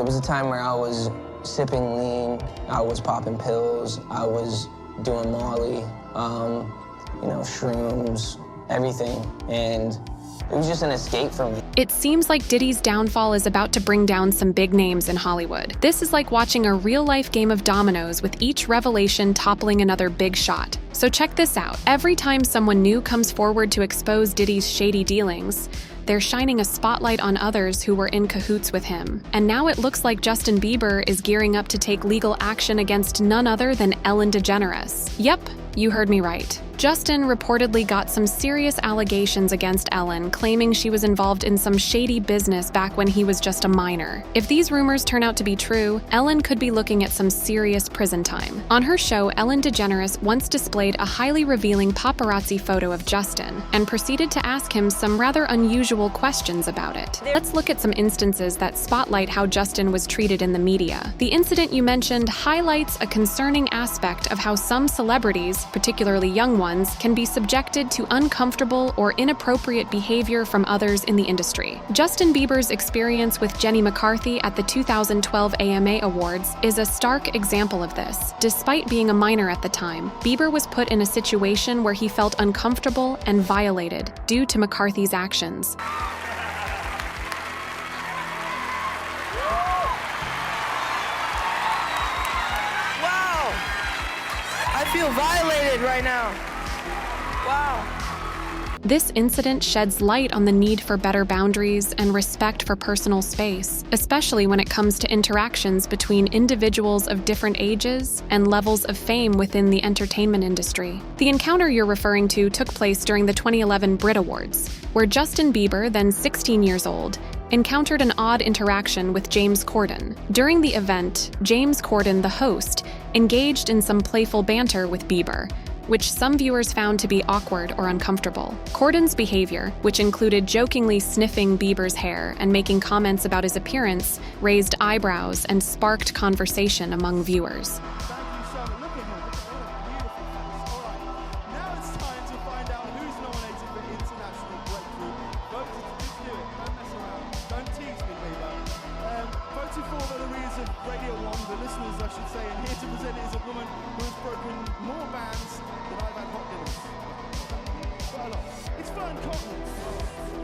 There was a time where I was sipping lean, I was popping pills, I was doing Molly, shrooms, everything, and it was just an escape from me. It seems like Diddy's downfall is about to bring down some big names in Hollywood. This is like watching a real-life game of dominoes with each revelation toppling another big shot. So check this out. Every time someone new comes forward to expose Diddy's shady dealings, they're shining a spotlight on others who were in cahoots with him. And now it looks like Justin Bieber is gearing up to take legal action against none other than Ellen DeGeneres. Yep, you heard me right. Justin reportedly got some serious allegations against Ellen, claiming she was involved in some shady business back when he was just a minor. If these rumors turn out to be true, Ellen could be looking at some serious prison time. On her show, Ellen DeGeneres once displayed a highly revealing paparazzi photo of Justin and proceeded to ask him some rather unusual questions about it. Let's look at some instances that spotlight how Justin was treated in the media. The incident you mentioned highlights a concerning aspect of how some celebrities, particularly young ones, can be subjected to uncomfortable or inappropriate behavior from others in the industry. Justin Bieber's experience with Jenny McCarthy at the 2012 AMA Awards is a stark example of this. Despite being a minor at the time, Bieber was put in a situation where he felt uncomfortable and violated due to McCarthy's actions. Wow! I feel violated right now. Wow. This incident sheds light on the need for better boundaries and respect for personal space, especially when it comes to interactions between individuals of different ages and levels of fame within the entertainment industry. The encounter you're referring to took place during the 2011 Brit Awards, where Justin Bieber, then 16 years old, encountered an odd interaction with James Corden. During the event, James Corden, the host, engaged in some playful banter with Bieber, which some viewers found to be awkward or uncomfortable. Corden's behavior, which included jokingly sniffing Bieber's hair and making comments about his appearance, raised eyebrows and sparked conversation among viewers.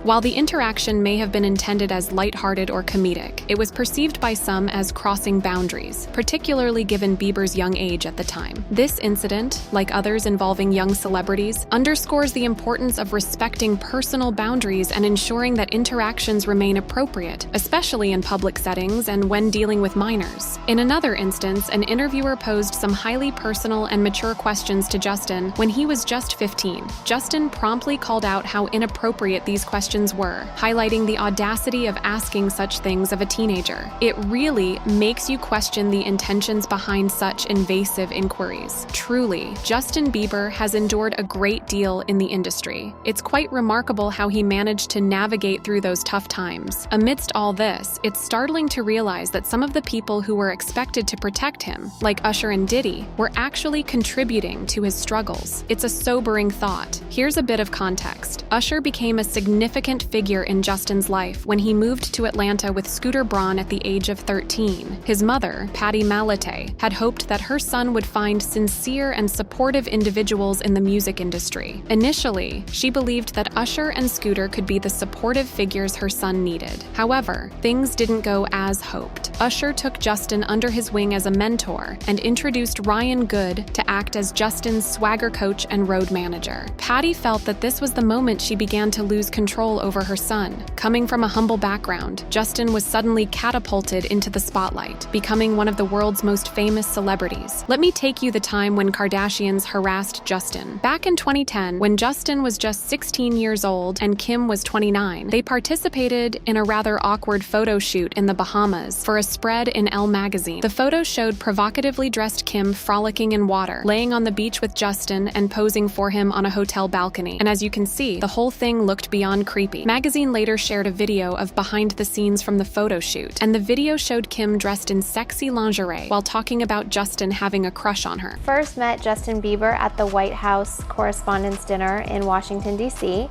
While the interaction may have been intended as lighthearted or comedic, it was perceived by some as crossing boundaries, particularly given Bieber's young age at the time. This incident, like others involving young celebrities, underscores the importance of respecting personal boundaries and ensuring that interactions remain appropriate, especially in public settings and when dealing with minors. In another instance, an interviewer posed some highly personal and mature questions to Justin when he was just 15. Justin promptly called out how inappropriate these questions were, highlighting the audacity of asking such things of a teenager. It really makes you question the intentions behind such invasive inquiries. Truly, Justin Bieber has endured a great deal in the industry. It's quite remarkable how he managed to navigate through those tough times. Amidst all this, it's startling to realize that some of the people who were expected to protect him, like Usher and Diddy, were actually contributing to his struggles. It's a sobering thought. Here's a bit of context. Usher became a significant figure in Justin's life when he moved to Atlanta with Scooter Braun at the age of 13. His mother, Patti Malate, had hoped that her son would find sincere and supportive individuals in the music industry. Initially, she believed that Usher and Scooter could be the supportive figures her son needed. However, things didn't go as hoped. Usher took Justin under his wing as a mentor and introduced Ryan Good to act as Justin's swagger coach and road manager. Patti felt that this was the moment she began to lose control over her son. Coming from a humble background, Justin was suddenly catapulted into the spotlight, becoming one of the world's most famous celebrities. Let me take you the time when Kardashians harassed Justin. Back in 2010, when Justin was just 16 years old and Kim was 29, they participated in a rather awkward photo shoot in the Bahamas for a spread in Elle magazine. The photo showed provocatively dressed Kim frolicking in water, laying on the beach with Justin and posing for him on a hotel balcony. And as you can see, the whole thing looked beyond creepy. Magazine later shared a video of behind the scenes from the photo shoot, and the video showed Kim dressed in sexy lingerie while talking about Justin having a crush on her. First met Justin Bieber at the White House Correspondents' Dinner in Washington, D.C.,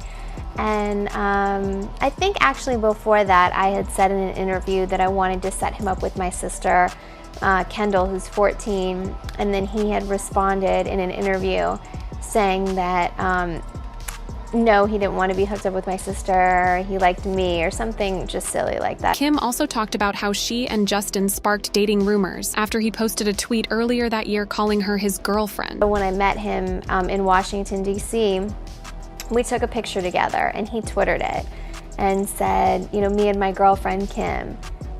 And I think actually before that, I had said in an interview that I wanted to set him up with my sister, Kendall, who's 14. And then he had responded in an interview saying that no, he didn't want to be hooked up with my sister, he liked me, or something just silly like that. Kim also talked about how she and Justin sparked dating rumors after he posted a tweet earlier that year calling her his girlfriend. When I met him in Washington, D.C., we took a picture together and he Twittered it and said, you know, me and my girlfriend Kim.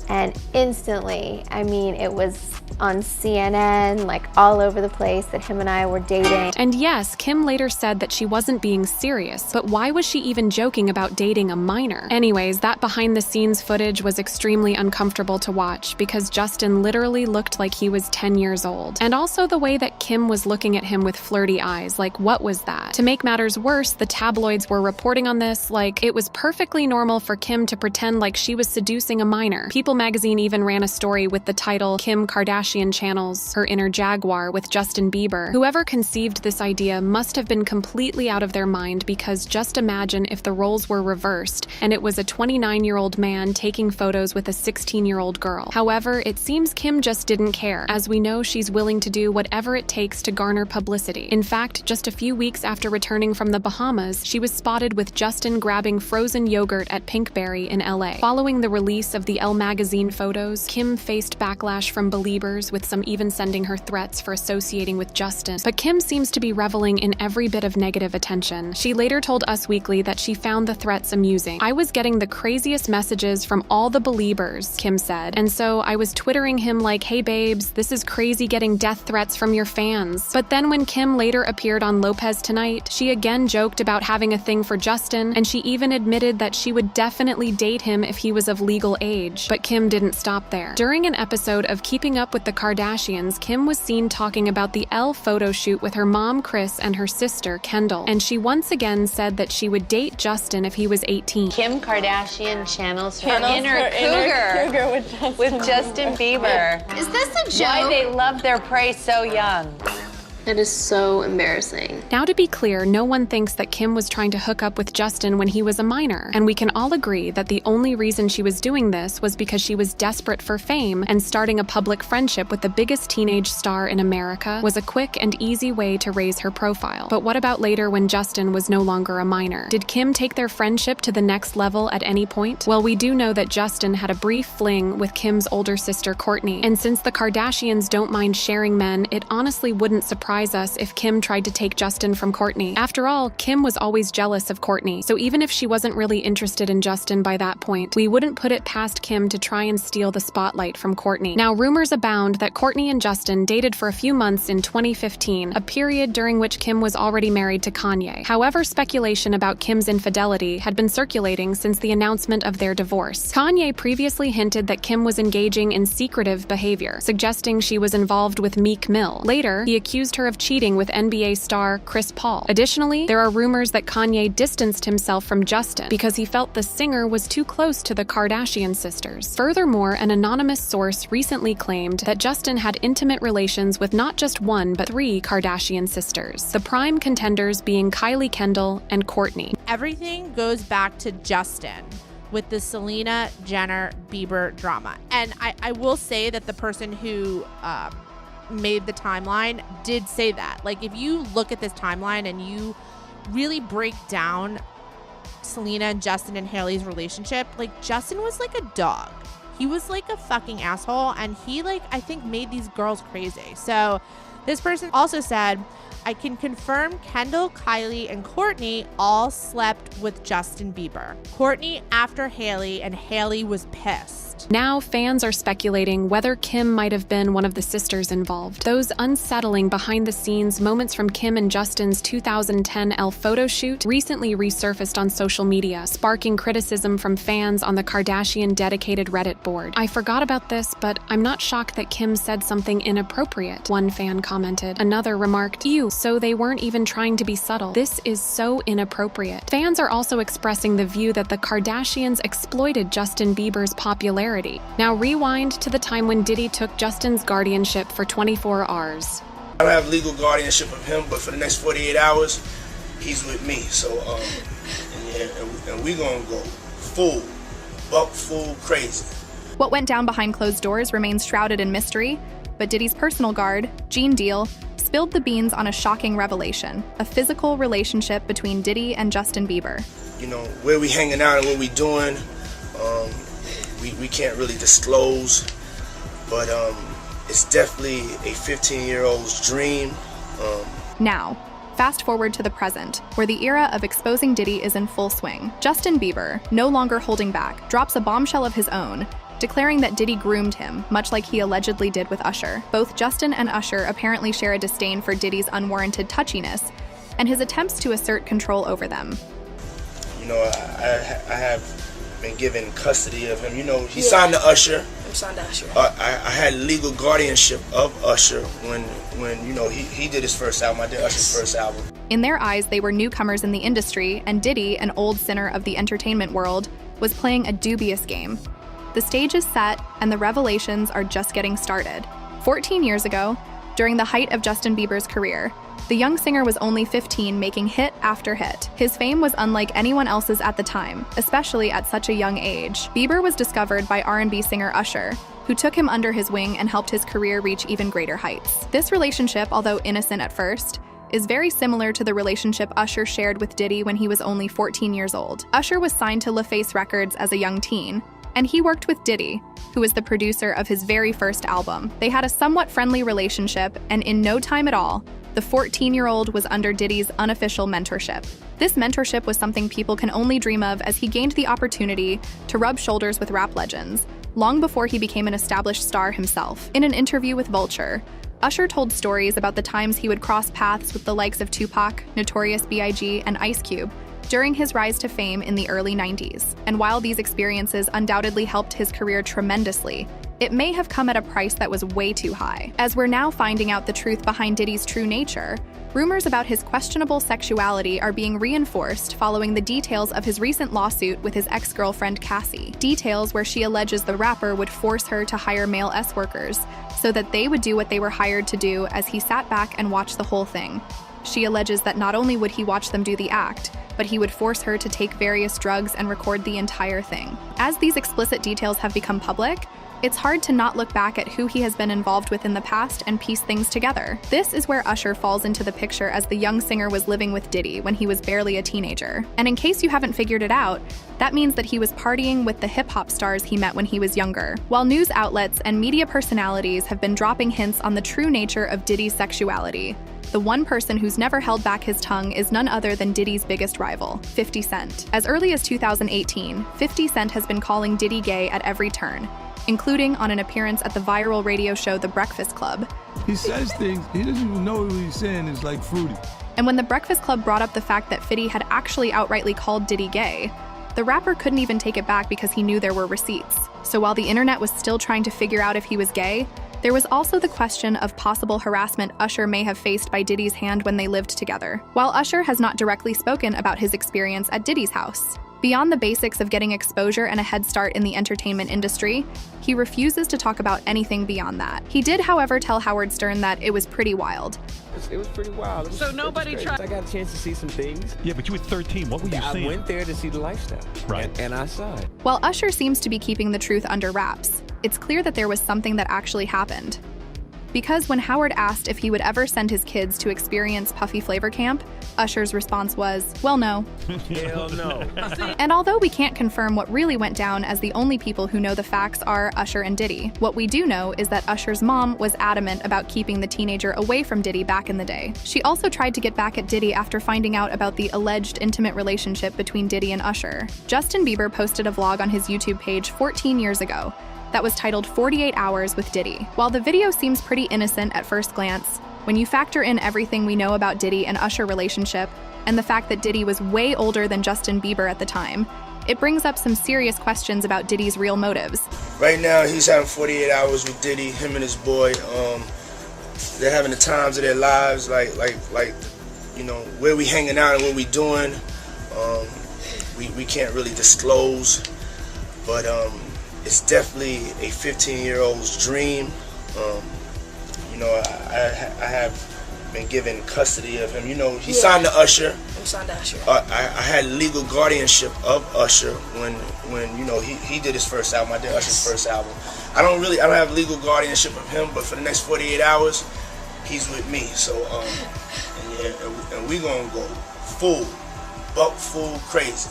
And instantly, I mean, it was on CNN, like all over the place, that him and I were dating. And yes, Kim later said that she wasn't being serious, but why was she even joking about dating a minor? Anyways, that behind-the-scenes footage was extremely uncomfortable to watch because Justin literally looked like he was 10 years old. And also the way that Kim was looking at him with flirty eyes, like what was that? To make matters worse, the tabloids were reporting on this like it was perfectly normal for Kim to pretend like she was seducing a minor. People magazine even ran a story with the title Kim Kardashian channels her inner jaguar with Justin Bieber. Whoever conceived this idea must have been completely out of their mind because just imagine if the roles were reversed and it was a 29-year-old man taking photos with a 16-year-old girl. However, it seems Kim just didn't care, as we know she's willing to do whatever it takes to garner publicity. In fact, just a few weeks after returning from the Bahamas, she was spotted with Justin grabbing frozen yogurt at Pinkberry in LA. Following the release of the Elle magazine photos, Kim faced backlash from Beliebers, with some even sending her threats for associating with Justin. But Kim seems to be reveling in every bit of negative attention. She later told Us Weekly that she found the threats amusing. I was getting the craziest messages from all the Beliebers, Kim said, and so I was twittering him like, hey babes, this is crazy getting death threats from your fans. But then when Kim later appeared on Lopez Tonight, she again joked about having a thing for Justin, and she even admitted that she would definitely date him if he was of legal age. But Kim didn't stop there. During an episode of Keeping Up with the Kardashians, Kim was seen talking about the Elle photo shoot with her mom, Kris, and her sister, Kendall, and she once again said that she would date Justin if he was 18. Kim Kardashian channels her inner cougar with Justin Bieber. Is this a joke? Why they love their prey so young. That is so embarrassing. Now, to be clear, no one thinks that Kim was trying to hook up with Justin when he was a minor, and we can all agree that the only reason she was doing this was because she was desperate for fame, and starting a public friendship with the biggest teenage star in America was a quick and easy way to raise her profile. But what about later when Justin was no longer a minor? Did Kim take their friendship to the next level at any point? Well, we do know that Justin had a brief fling with Kim's older sister, Kourtney, and since the Kardashians don't mind sharing men, it honestly wouldn't surprise us if Kim tried to take Justin from Kourtney. After all, Kim was always jealous of Kourtney, so even if she wasn't really interested in Justin by that point, we wouldn't put it past Kim to try and steal the spotlight from Kourtney. Now, rumors abound that Kourtney and Justin dated for a few months in 2015, a period during which Kim was already married to Kanye. However, speculation about Kim's infidelity had been circulating since the announcement of their divorce. Kanye previously hinted that Kim was engaging in secretive behavior, suggesting she was involved with Meek Mill. Later, he accused her of cheating with NBA star Chris Paul. Additionally, there are rumors that Kanye distanced himself from Justin because he felt the singer was too close to the Kardashian sisters. Furthermore, an anonymous source recently claimed that Justin had intimate relations with not just one, but 3 Kardashian sisters, the prime contenders being Kylie Kendall and Kourtney. Everything goes back to Justin with the Selena Jenner Bieber drama. And I will say that the person who made the timeline did say that. Like, if you look at this timeline and you really break down Selena and Justin and Hailey's relationship, like, Justin was like a dog. He was like a fucking asshole, and he, like, I think made these girls crazy. So this person also said, I can confirm Kendall, Kylie, and Kourtney all slept with Justin Bieber. Kourtney after Hailey, and Hailey was pissed. Now, fans are speculating whether Kim might have been one of the sisters involved. Those unsettling behind-the-scenes moments from Kim and Justin's 2010 Elle photo shoot recently resurfaced on social media, sparking criticism from fans on the Kardashian-dedicated Reddit board. I forgot about this, but I'm not shocked that Kim said something inappropriate, one fan commented. Another remarked, ew, so they weren't even trying to be subtle. This is so inappropriate. Fans are also expressing the view that the Kardashians exploited Justin Bieber's popularity. Now rewind to the time when Diddy took Justin's guardianship for 24 hours. I don't have legal guardianship of him, but for the next 48 hours, he's with me. So, and we gonna go full crazy. What went down behind closed doors remains shrouded in mystery, but Diddy's personal guard, Gene Deal, spilled the beans on a shocking revelation, a physical relationship between Diddy and Justin Bieber. You know, where we hanging out and what we doing, we can't really disclose, but it's definitely a 15-year-old's dream. Now, fast forward to the present, where the era of exposing Diddy is in full swing. Justin Bieber, no longer holding back, drops a bombshell of his own, declaring that Diddy groomed him, much like he allegedly did with Usher. Both Justin and Usher apparently share a disdain for Diddy's unwarranted touchiness and his attempts to assert control over them. You know, I have been given custody of him. You know, he signed to Usher. I'm signed to Usher. I had legal guardianship of Usher when you know, he did his first album. I did Usher's first album. In their eyes, they were newcomers in the industry, and Diddy, an old sinner of the entertainment world, was playing a dubious game. The stage is set, and the revelations are just getting started. 14 years ago, during the height of Justin Bieber's career, the young singer was only 15, making hit after hit. His fame was unlike anyone else's at the time, especially at such a young age. Bieber was discovered by R&B singer Usher, who took him under his wing and helped his career reach even greater heights. This relationship, although innocent at first, is very similar to the relationship Usher shared with Diddy when he was only 14 years old. Usher was signed to LaFace Records as a young teen, and he worked with Diddy, who was the producer of his very first album. They had a somewhat friendly relationship, and in no time at all, the 14-year-old was under Diddy's unofficial mentorship. This mentorship was something people can only dream of, as he gained the opportunity to rub shoulders with rap legends, long before he became an established star himself. In an interview with Vulture, Usher told stories about the times he would cross paths with the likes of Tupac, Notorious B.I.G., and Ice Cube during his rise to fame in the early 90s. And while these experiences undoubtedly helped his career tremendously, it may have come at a price that was way too high. As we're now finding out the truth behind Diddy's true nature, rumors about his questionable sexuality are being reinforced following the details of his recent lawsuit with his ex-girlfriend Cassie. Details where she alleges the rapper would force her to hire male S-workers so that they would do what they were hired to do, as he sat back and watched the whole thing. She alleges that not only would he watch them do the act, but he would force her to take various drugs and record the entire thing. As these explicit details have become public, it's hard to not look back at who he has been involved with in the past and piece things together. This is where Usher falls into the picture, as the young singer was living with Diddy when he was barely a teenager. And in case you haven't figured it out, that means that he was partying with the hip-hop stars he met when he was younger. While news outlets and media personalities have been dropping hints on the true nature of Diddy's sexuality, the one person who's never held back his tongue is none other than Diddy's biggest rival, 50 Cent. As early as 2018, 50 Cent has been calling Diddy gay at every turn, including on an appearance at the viral radio show The Breakfast Club. He says things, he doesn't even know what he's saying is like fruity. And when The Breakfast Club brought up the fact that 50 had actually outrightly called Diddy gay, the rapper couldn't even take it back because he knew there were receipts. So while the internet was still trying to figure out if he was gay, there was also the question of possible harassment Usher may have faced by Diddy's hand when they lived together. While Usher has not directly spoken about his experience at Diddy's house, beyond the basics of getting exposure and a head start in the entertainment industry, he refuses to talk about anything beyond that. He did, however, tell Howard Stern that it was pretty wild. It was pretty wild. So nobody tried. I got a chance to see some things. Yeah, but you were 13. What were you seeing? I went there to see the lifestyle. Right. And I saw it. While Usher seems to be keeping the truth under wraps, it's clear that there was something that actually happened. Because when Howard asked if he would ever send his kids to experience Puffy Flavor Camp, Usher's response was, well, no. Hell no. And although we can't confirm what really went down, as the only people who know the facts are Usher and Diddy, what we do know is that Usher's mom was adamant about keeping the teenager away from Diddy back in the day. She also tried to get back at Diddy after finding out about the alleged intimate relationship between Diddy and Usher. Justin Bieber posted a vlog on his YouTube page 14 years ago that was titled 48 Hours with Diddy. While the video seems pretty innocent at first glance, when you factor in everything we know about Diddy and Usher relationship, and the fact that Diddy was way older than Justin Bieber at the time, it brings up some serious questions about Diddy's real motives. Right now, he's having 48 hours with Diddy, him and his boy. They're having the times of their lives, like, you know, where we hanging out and what we doing. We can't really disclose, but it's definitely a 15-year-old's dream. You know, I have been given custody of him. You know, he signed to Usher. I'm signed to Usher. I had legal guardianship of Usher when you know he did his first album. I did Usher's first album. I don't have legal guardianship of him, but for the next 48 hours, he's with me. So and we gonna go full crazy.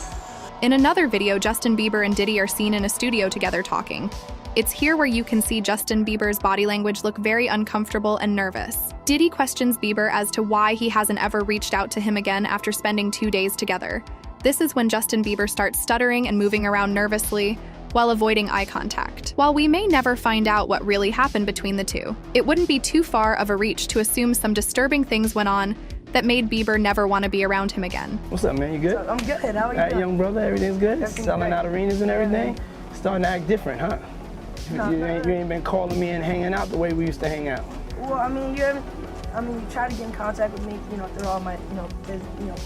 In another video, Justin Bieber and Diddy are seen in a studio together talking. It's here where you can see Justin Bieber's body language look very uncomfortable and nervous. Diddy questions Bieber as to why he hasn't ever reached out to him again after spending 2 days together. This is when Justin Bieber starts stuttering and moving around nervously while avoiding eye contact. While we may never find out what really happened between the two, it wouldn't be too far of a reach to assume some disturbing things went on that made Bieber never want to be around him again. What's up, man? You good? I'm good. How are you? All right, young brother, everything's good? Selling out arenas and everything? Starting to act different, huh? You ain't been calling me and hanging out the way we used to hang out. Well, I mean, you tried to get in contact with me, you know, through all my,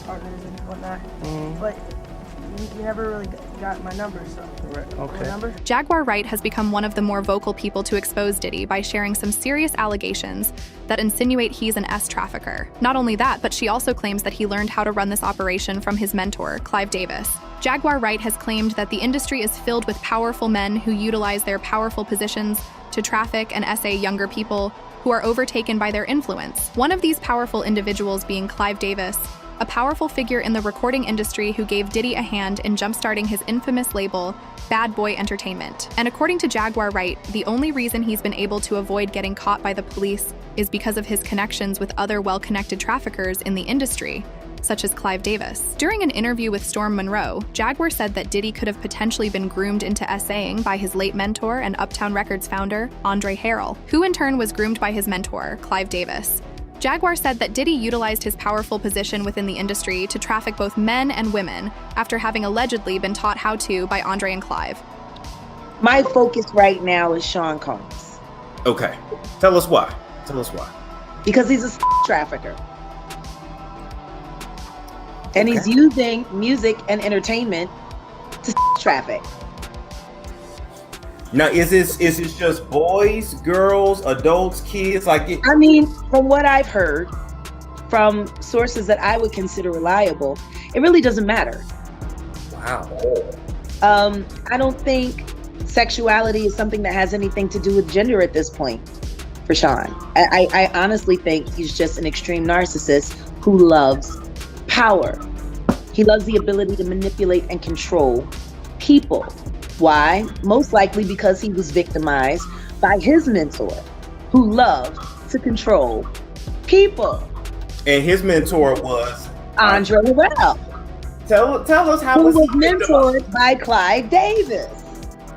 partners and whatnot. But you never really got my number, so. Right, okay. Jaguar Wright has become one of the more vocal people to expose Diddy by sharing some serious allegations that insinuate he's an S-trafficker. Not only that, but she also claims that he learned how to run this operation from his mentor, Clive Davis. Jaguar Wright has claimed that the industry is filled with powerful men who utilize their powerful positions to traffic and essay younger people who are overtaken by their influence. One of these powerful individuals being Clive Davis, a powerful figure in the recording industry who gave Diddy a hand in jumpstarting his infamous label, Bad Boy Entertainment. And according to Jaguar Wright, the only reason he's been able to avoid getting caught by the police is because of his connections with other well-connected traffickers in the industry, such as Clive Davis. During an interview with Storm Monroe, Jaguar said that Diddy could have potentially been groomed into essaying by his late mentor and Uptown Records founder, Andre Harrell, who in turn was groomed by his mentor, Clive Davis. Jaguar said that Diddy utilized his powerful position within the industry to traffic both men and women after having allegedly been taught how to by Andre and Clive. My focus right now is Sean Combs. Okay. Tell us why. Because he's a trafficker. And he's using music and entertainment to traffic. Now, is this just boys, girls, adults, kids? I mean, from what I've heard from sources that I would consider reliable, it really doesn't matter. Wow. I don't think sexuality is something that has anything to do with gender at this point for Sean. I honestly think he's just an extreme narcissist who loves power. He loves the ability to manipulate and control people. Why? Most likely because he was victimized by his mentor, who loved to control people. And his mentor was Andre Harrell. Tell us how who was mentored by Clive Davis.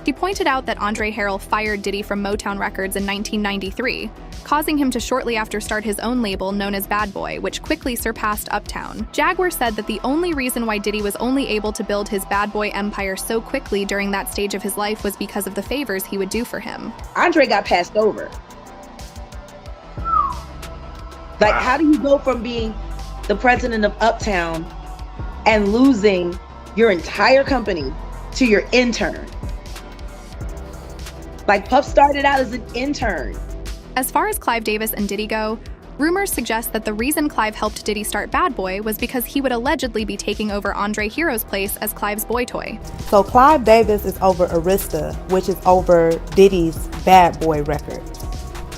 He pointed out that Andre Harrell fired Diddy from Motown Records in 1993, causing him to shortly after start his own label known as Bad Boy, which quickly surpassed Uptown. Jaguar said that the only reason why Diddy was only able to build his Bad Boy empire so quickly during that stage of his life was because of the favors he would do for him. Andre got passed over. Like, how do you go from being the president of Uptown and losing your entire company to your intern? Like, Puff started out as an intern. As far as Clive Davis and Diddy go, rumors suggest that the reason Clive helped Diddy start Bad Boy was because he would allegedly be taking over Andre Hero's place as Clive's boy toy. So Clive Davis is over Arista, which is over Diddy's Bad Boy record.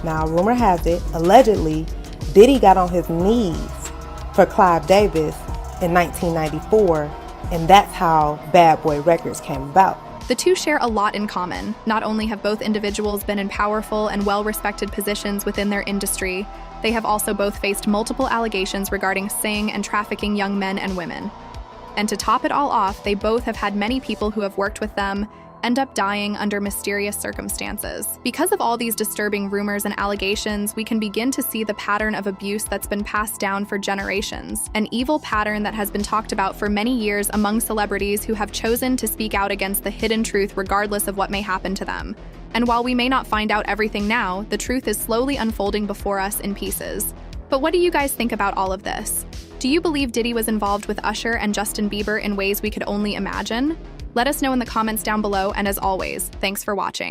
Now, rumor has it, allegedly, Diddy got on his knees for Clive Davis in 1994, and that's how Bad Boy Records came about. The two share a lot in common. Not only have both individuals been in powerful and well-respected positions within their industry, they have also both faced multiple allegations regarding saying and trafficking young men and women. And to top it all off, they both have had many people who have worked with them end up dying under mysterious circumstances. Because of all these disturbing rumors and allegations, we can begin to see the pattern of abuse that's been passed down for generations, an evil pattern that has been talked about for many years among celebrities who have chosen to speak out against the hidden truth regardless of what may happen to them. And while we may not find out everything now, the truth is slowly unfolding before us in pieces. But what do you guys think about all of this? Do you believe Diddy was involved with Usher and Justin Bieber in ways we could only imagine? Let us know in the comments down below, and as always, thanks for watching.